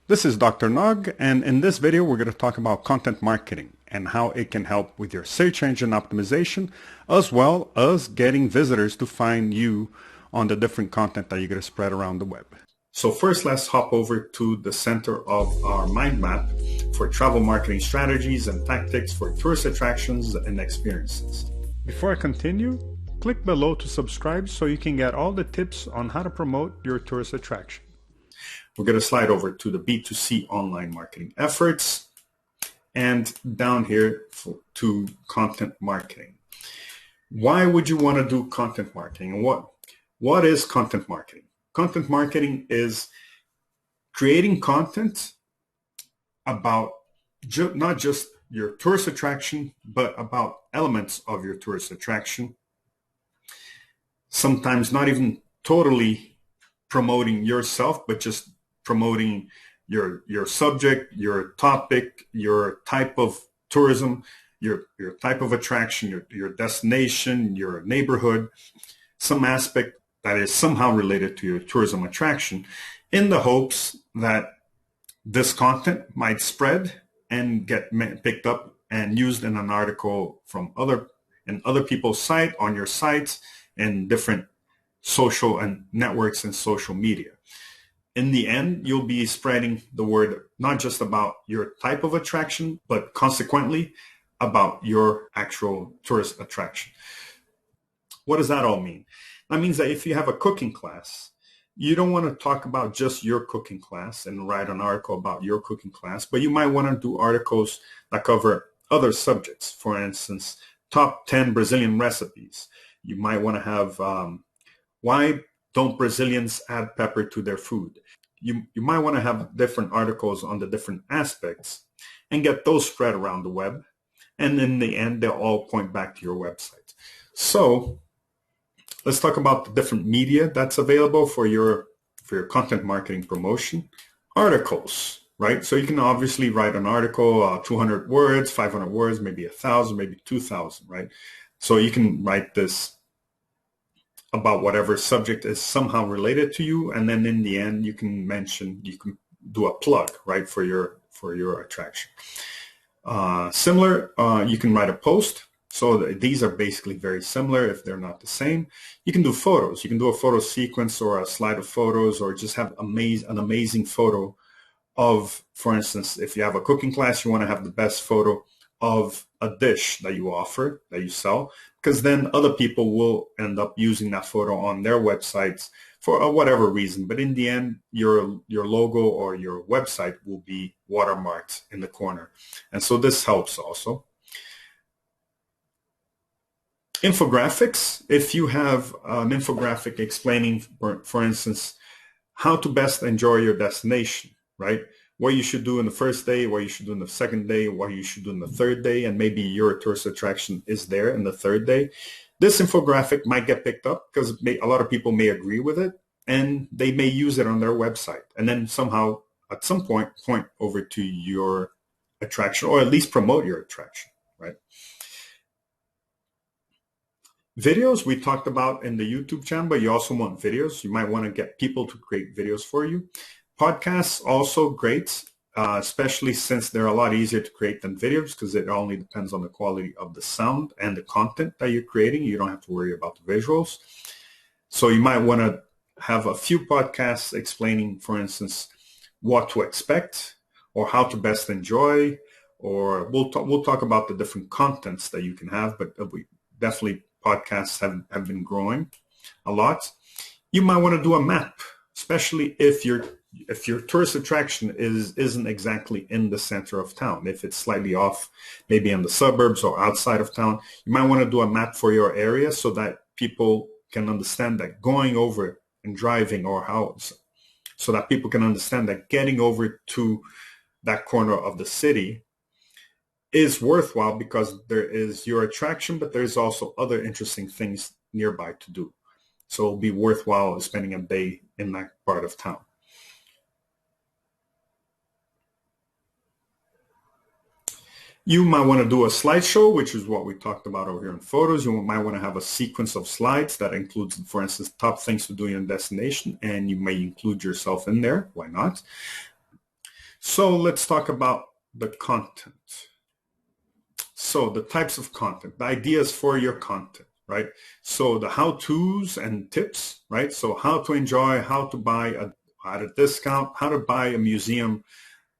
This is Dr. Nog, and in this video we're going to talk about content marketing and how it can help with your search engine optimization, as well as getting visitors to find you on the different content that you're going to spread around the web. So first, let's hop over to the center of our mind map for travel marketing strategies and tactics for tourist attractions and experiences. Before I continue, click below to subscribe so you can get all the tips on how to promote your tourist attraction. We're going to slide over to the B2C online marketing efforts and down here to content marketing. Why would you want to do content marketing? And what is content marketing? Content marketing is creating content about not just your tourist attraction, but about elements of your tourist attraction. Sometimes not even totally promoting yourself, but just promoting your subject, your topic, your type of tourism, your type of attraction, your destination, your neighborhood, some aspect that is somehow related to your tourism attraction, in the hopes that this content might spread and get picked up and used in an article from other people's site, on your sites, and different social and networks and social media. In the end, you'll be spreading the word not just about your type of attraction, but consequently about your actual tourist attraction. What does that all mean? That means that if you have a cooking class, you don't want to talk about just your cooking class and write an article about your cooking class, but you might want to do articles that cover other subjects. For instance, top 10 Brazilian recipes. You might want to have why don't Brazilians add pepper to their food? You might want to have different articles on the different aspects and get those spread around the web. And in the end, they'll all point back to your website. So let's talk about the different media that's available for your content marketing promotion. Articles, right? So you can obviously write an article, 200 words, 500 words, maybe 1,000, maybe 2,000, right? So you can write this about whatever subject is somehow related to you, and then in the end you can do a plug, right, for your attraction. Similar, you can write a post. So these are basically very similar if they're not the same. You can do photos. You can do a photo sequence or a slide of photos, or just have an amazing photo of, for instance, if you have a cooking class, you want to have the best photo of a dish that you offer, that you sell, because then other people will end up using that photo on their websites for whatever reason. But in the end, your logo or your website will be watermarked in the corner. And so this helps also. Infographics. If you have an infographic explaining, for instance, how to best enjoy your destination, right? What you should do in the first day, what you should do in the second day, what you should do in the third day, and maybe your tourist attraction is there in the third day. This infographic might get picked up because a lot of people may agree with it, and they may use it on their website, and then somehow at some point over to your attraction, or at least promote your attraction, right? Videos we talked about in the YouTube channel, but you also want videos. You might want to get people to create videos for you. Podcasts also great, especially since they're a lot easier to create than videos, because it only depends on the quality of the sound and the content that you're creating. You don't have to worry about the visuals. So you might want to have a few podcasts explaining, for instance, what to expect or how to best enjoy, or we'll talk about the different contents that you can have, but we definitely podcasts have been growing a lot. You might want to do a map, especially if your tourist attraction isn't exactly in the center of town. If it's slightly off, maybe in the suburbs or outside of town, you might want to do a map for your area so that people can understand that going over and driving, so that people can understand that getting over to that corner of the city is worthwhile because there is your attraction, but there's also other interesting things nearby to do. So it'll be worthwhile spending a day in that part of town. You might want to do a slideshow, which is what we talked about over here in photos. You might want to have a sequence of slides that includes, for instance, top things to do in your destination, and you may include yourself in there. Why not? So let's talk about the content. So the types of content, the ideas for your content, right? So the how-tos and tips, right? So how to enjoy, how to buy at a discount, how to buy a museum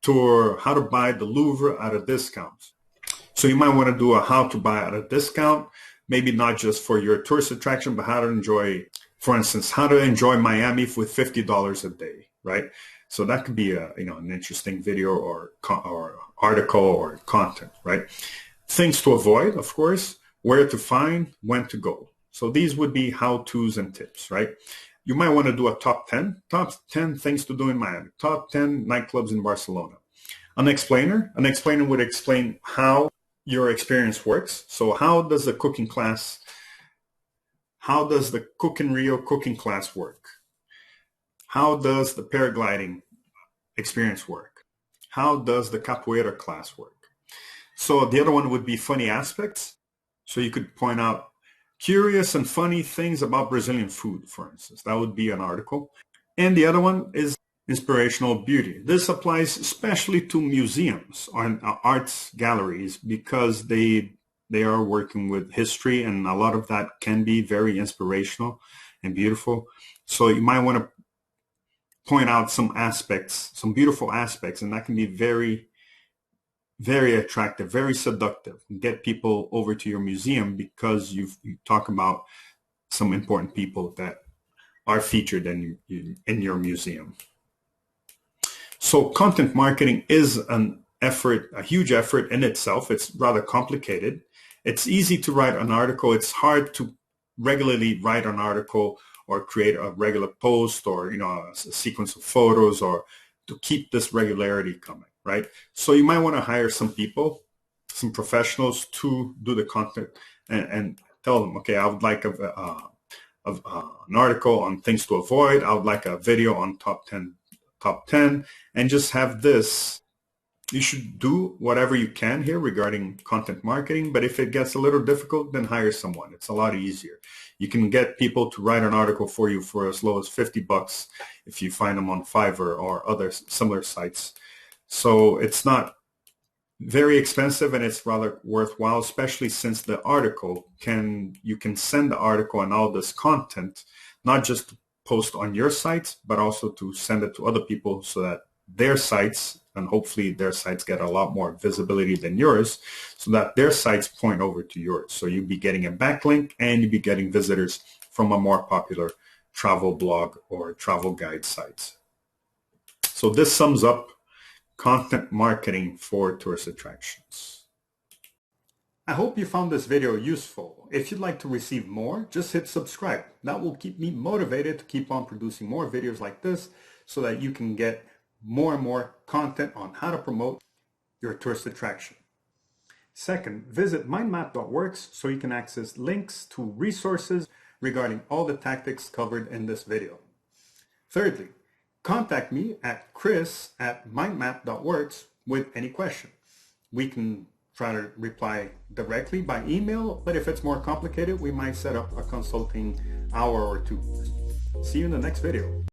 tour, how to buy the Louvre at a discount. So you might want to do a how to buy at a discount, maybe not just for your tourist attraction, but how to enjoy, for instance, how to enjoy Miami with $50 a day, right? So that could be an interesting video or article or content, right? Things to avoid, of course, where to find, when to go. So these would be how-tos and tips, right? You might want to do a top 10 things to do in Miami, top 10 nightclubs in Barcelona. An explainer would explain how your experience works. So how does the Cook in Rio cooking class work? How does the paragliding experience work? How does the capoeira class work? So the other one would be funny aspects. So you could point out curious and funny things about Brazilian food, for instance. That would be an article. And the other one is inspirational beauty. This applies especially to museums or arts galleries because they are working with history, and a lot of that can be very inspirational and beautiful. So you might want to point out some aspects, some beautiful aspects, and that can be very, very attractive, very seductive, and get people over to your museum because you talk about some important people that are featured in your museum. So content marketing is an effort, a huge effort in itself. It's rather complicated. It's easy to write an article. It's hard to regularly write an article or create a regular post or a sequence of photos, or to keep this regularity coming, right? So you might want to hire some people, some professionals to do the content and tell them, okay, I would like an article on things to avoid. I would like a video on top 10, and just have this. You should do whatever you can here regarding content marketing, but if it gets a little difficult, then hire someone. It's a lot easier. You can get people to write an article for you for as low as $50 if you find them on Fiverr or other similar sites. So it's not very expensive, and it's rather worthwhile, especially since the article you can send the article and all this content, not just to post on your sites, but also to send it to other people so that their sites, and hopefully their sites get a lot more visibility than yours, so that their sites point over to yours. So you'd be getting a backlink, and you'd be getting visitors from a more popular travel blog or travel guide sites. So this sums up content marketing for tourist attractions. I hope you found this video useful. If you'd like to receive more, just hit subscribe. That will keep me motivated to keep on producing more videos like this so that you can get more and more content on how to promote your tourist attraction. Second, visit mindmap.works so you can access links to resources regarding all the tactics covered in this video. Thirdly, contact me at chris@mindmap.works with any question. We can try to reply directly by email, but if it's more complicated, we might set up a consulting hour or two. See you in the next video.